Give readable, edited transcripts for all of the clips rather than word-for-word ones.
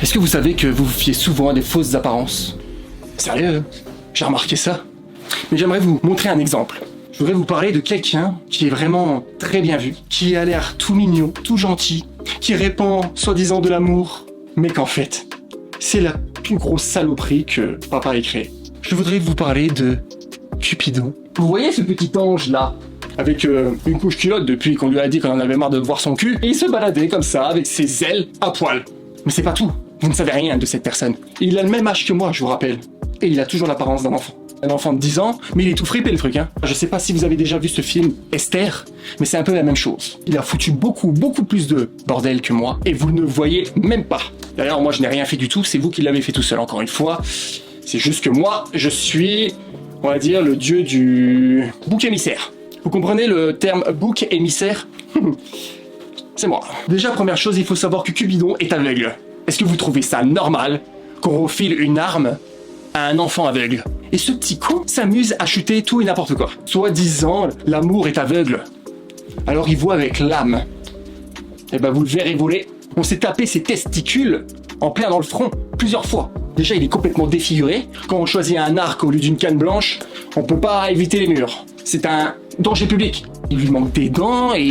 Est-ce que vous savez que vous vous fiez souvent à des fausses apparences? Sérieux? J'ai remarqué ça. Mais j'aimerais vous montrer un exemple. Je voudrais vous parler de quelqu'un qui est vraiment très bien vu, qui a l'air tout mignon, tout gentil, qui répand soi-disant de l'amour, mais qu'en fait, c'est la plus grosse saloperie que papa ait créée. Je voudrais vous parler de Cupidon. Vous voyez ce petit ange là, avec une couche culotte depuis qu'on lui a dit qu'on en avait marre de voir son cul, et il se baladait comme ça avec ses ailes à poil. Mais c'est pas tout, vous ne savez rien de cette personne. Il a le même âge que moi, je vous rappelle, et il a toujours l'apparence d'un enfant. Un enfant de 10 ans, mais il est tout fripé le truc, hein. Je sais pas si vous avez déjà vu ce film Esther, mais c'est un peu la même chose. Il a foutu beaucoup plus de bordel que moi, et vous ne le voyez même pas. D'ailleurs, moi je n'ai rien fait du tout, c'est vous qui l'avez fait tout seul, encore une fois. C'est juste que moi, je suis, on va dire, le dieu du bouc émissaire. Vous comprenez le terme bouc émissaire? C'est moi. Déjà, première chose, il faut savoir que Cupidon est aveugle. Est-ce que vous trouvez ça normal qu'on refile une arme à un enfant aveugle? Et ce petit con s'amuse à chuter tout et n'importe quoi. Soi-disant, l'amour est aveugle. Alors il voit avec l'âme. Et ben vous le verrez voler. On s'est tapé ses testicules en plein dans le front plusieurs fois. Déjà il est complètement défiguré. Quand on choisit un arc au lieu d'une canne blanche, on peut pas éviter les murs. C'est un danger public. Il lui manque des dents et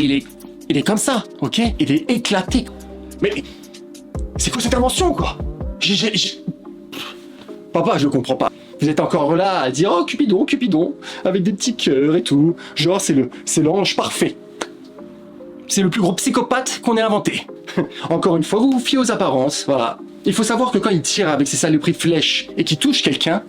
il est comme ça, ok? Il est éclaté. Mais c'est quoi cette invention, quoi? Papa, je comprends pas. Vous êtes encore là à dire « Oh, Cupidon, Cupidon !» avec des petits cœurs et tout. Genre, c'est l'ange parfait. C'est le plus gros psychopathe qu'on ait inventé. Encore une fois, vous vous fiez aux apparences, voilà. Il faut savoir que quand il tire avec ses saloperies de flèches et qu'il touche quelqu'un,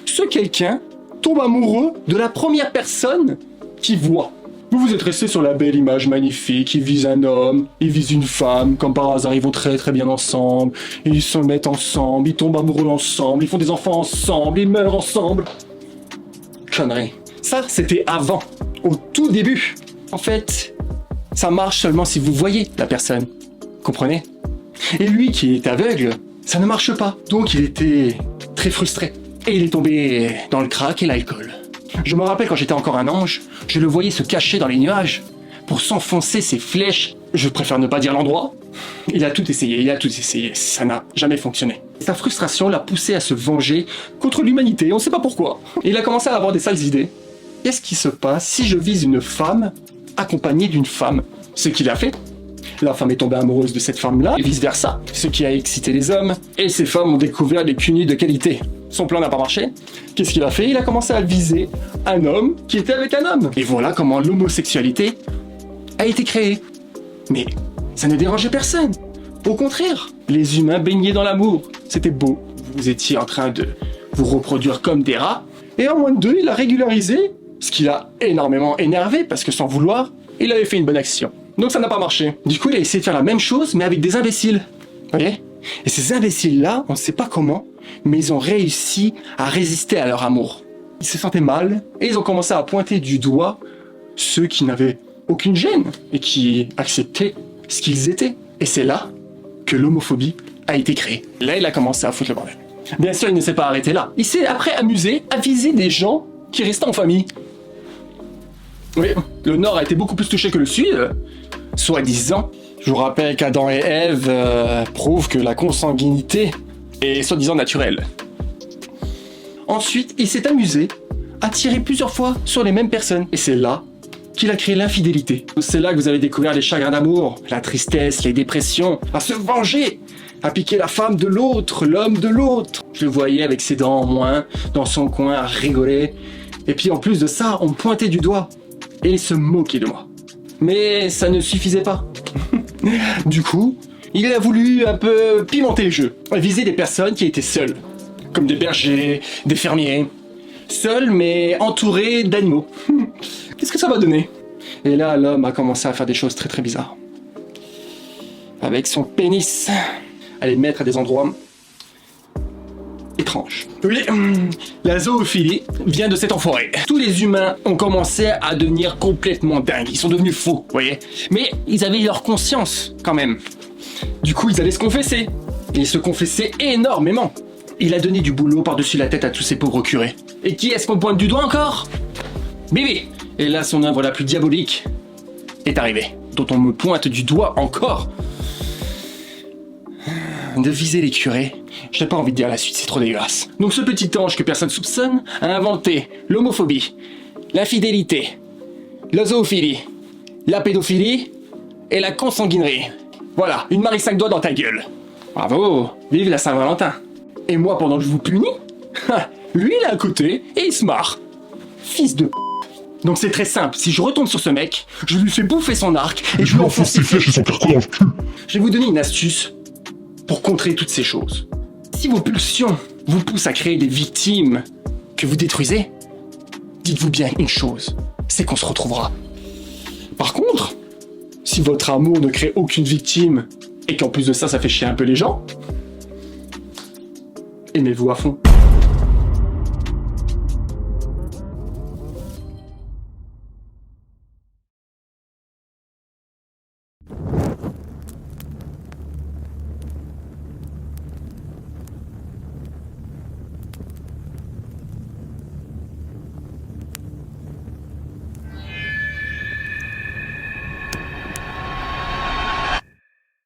ce quelqu'un tombe amoureux de la première personne qu'il voit. Vous vous êtes resté sur la belle image magnifique, il vise un homme, il vise une femme, comme par hasard ils vont très bien ensemble, ils se mettent ensemble, ils tombent amoureux ensemble, ils font des enfants ensemble, ils meurent ensemble. Connerie. Ça, c'était avant, au tout début. En fait, ça marche seulement si vous voyez la personne. Comprenez? Et lui qui est aveugle, ça ne marche pas. Donc il était très frustré. Et il est tombé dans le crack et l'alcool. Je me rappelle quand j'étais encore un ange, je le voyais se cacher dans les nuages pour s'enfoncer ses flèches. Je préfère ne pas dire l'endroit. Il a tout essayé, ça n'a jamais fonctionné. Sa frustration l'a poussé à se venger contre l'humanité, on sait pas pourquoi. Et il a commencé à avoir des sales idées. Qu'est-ce qui se passe si je vise une femme accompagnée d'une femme? Ce qu'il a fait. La femme est tombée amoureuse de cette femme-là, et vice-versa. Ce qui a excité les hommes, et ces femmes ont découvert des cunis de qualité. Son plan n'a pas marché. Qu'est-ce qu'il a fait? Il a commencé à viser un homme qui était avec un homme. Et voilà comment l'homosexualité a été créée. Mais ça ne dérangeait personne. Au contraire, les humains baignaient dans l'amour. C'était beau. Vous étiez en train de vous reproduire comme des rats. Et en moins de 2, il a régularisé, ce qui l'a énormément énervé, parce que sans vouloir, il avait fait une bonne action. Donc ça n'a pas marché. Du coup, il a essayé de faire la même chose, mais avec des imbéciles. Vous voyez? Et ces imbéciles-là, on ne sait pas comment, mais ils ont réussi à résister à leur amour. Ils se sentaient mal, et ils ont commencé à pointer du doigt ceux qui n'avaient aucune gêne, et qui acceptaient ce qu'ils étaient. Et c'est là que l'homophobie a été créée. Là, il a commencé à foutre le bordel. Bien sûr, il ne s'est pas arrêté là. Il s'est après amusé à viser des gens qui restaient en famille. Oui, le Nord a été beaucoup plus touché que le Sud, soi-disant. Je vous rappelle qu'Adam et Ève prouvent que la consanguinité est soi-disant naturelle. Ensuite, il s'est amusé à tirer plusieurs fois sur les mêmes personnes. Et c'est là qu'il a créé l'infidélité. C'est là que vous avez découvert les chagrins d'amour, la tristesse, les dépressions, à se venger, à piquer la femme de l'autre, l'homme de l'autre. Je le voyais avec ses dents en moins, dans son coin, à rigoler. Et puis en plus de ça, on me pointait du doigt. Et il se moquait de moi. Mais ça ne suffisait pas. Du coup, il a voulu un peu pimenter le jeu, viser des personnes qui étaient seules, comme des bergers, des fermiers, seuls mais entourés d'animaux. Qu'est-ce que ça va donner? Et là, l'homme a commencé à faire des choses très bizarres. Avec son pénis, à les mettre à des endroits étranges. Oui, la zoophilie vient de cet enfoiré. Tous les humains ont commencé à devenir complètement dingues. Ils sont devenus fous, vous voyez. Mais ils avaient leur conscience, quand même. Du coup, ils allaient se confesser. Et ils se confessaient énormément. Il a donné du boulot par-dessus la tête à tous ces pauvres curés. Et qui est-ce qu'on pointe du doigt encore? Bibi. Et là, son œuvre la plus diabolique est arrivée. Dont on me pointe du doigt encore. de viser les curés. J'ai pas envie de dire la suite, c'est trop dégueulasse. Donc ce petit ange que personne soupçonne a inventé l'homophobie, l'infidélité, la zoophilie, la pédophilie et la consanguinerie. Voilà, une Marie 5 doigts dans ta gueule. Bravo, vive la Saint-Valentin. Et moi, pendant que je vous punis, lui il est à côté et il se marre. Fils de p***. Donc c'est très simple, si je retombe sur ce mec, je lui fais bouffer son arc et je lui enfonce ses flèches et son carquois dans le cul. Je vais vous donner une astuce pour contrer toutes ces choses. Si vos pulsions vous poussent à créer des victimes que vous détruisez, dites-vous bien une chose, c'est qu'on se retrouvera. Par contre, si votre amour ne crée aucune victime et qu'en plus de ça, ça fait chier un peu les gens, aimez-vous à fond.